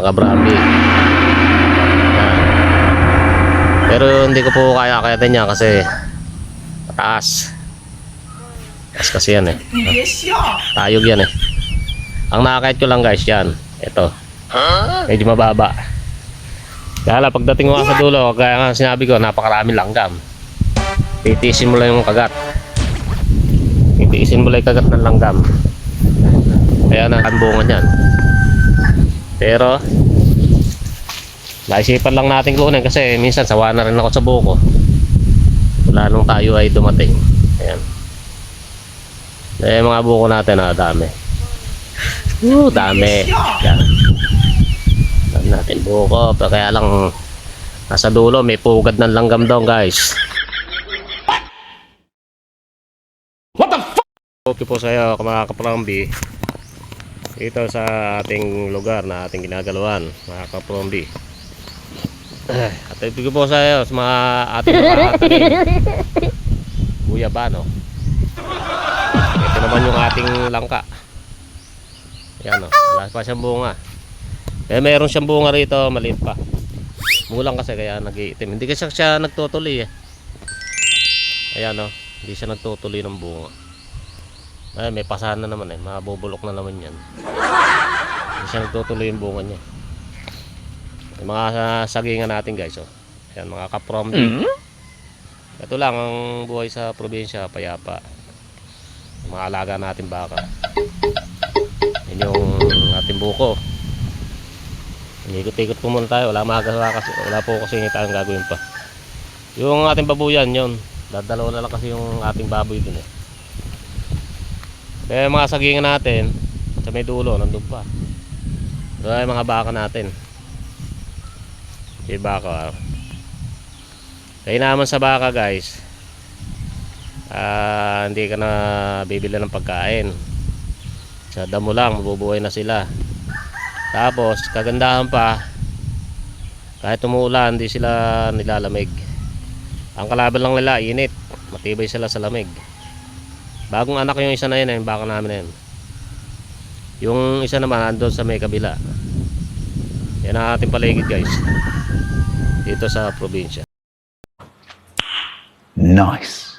kabrabi. Yan. Pero hindi ko po kaya kayatin niya kasi mataas. Mataas kasi yan eh. Tayog yan eh. Ang nakakait ko lang guys yan. Ito. Medyo mababa. Kaya lang pagdating mo sa dulo, kaya nga sinabi ko, napakaraming langgam. Titiisin mo lang yung kagat. Titiisin mo lang yung kagat ng langgam. Kaya na ang bunga niyan. Pero naisipan lang natin kunin kasi minsan sawa na rin ako sa buko. Wala nung tayo ay dumating. Ayan. Mga buko natin dami. Dami. Yan. Dami natin buko. Pero kaya lang nasa dulo may pugad ng langgam daw guys. What the fuck? Okay po sa iyo mga kaprombi. Ito sa ating lugar na ating ginagalawan mga kaprombi. At ito po sa iyo sa mga ating nakakatanim. Guyabano. Ito naman yung ating langka. Yan o, wala pa siyang bunga. Meron siyang bunga rito, maliit pa. Mulang kasi kaya nag-iitim. Hindi kasi siya nagtutuloy eh. Ayan o, hindi siya nagtutuloy ng bunga. Ay, may pasahan na naman eh, mabubulok na naman yan. Hindi siya nagtutuloy yung bunga niya. Yung mga sagingan natin guys oh. Ayan, mga kaprombi. Ito lang ang buhay sa probinsya, payapa. Yung mga alaga natin baka. Yan yung ating buko. Ikot-ikot po muna tayo, wala po kasi tayong gagawin pa. Yung ating babuyan yun, dadalaw na lang kasi yung ating baboy dun eh. Kaya mga sagingan natin sa may dulo, nandun pa. Kaya mga baka natin. Yung baka kaya naman sa baka guys, hindi ka na bibili ng pagkain. Sa damo lang, mabubuhay na sila. Tapos kagandahan pa, kahit umuulan hindi sila nilalamig. Ang kalaban lang nila init, matibay sila sa lamig. Bagong anak yung isa na yun, yung baka namin na yun. Yung isa naman andun sa may kabila. Yan ang ating paligid guys dito sa probinsya. Nice.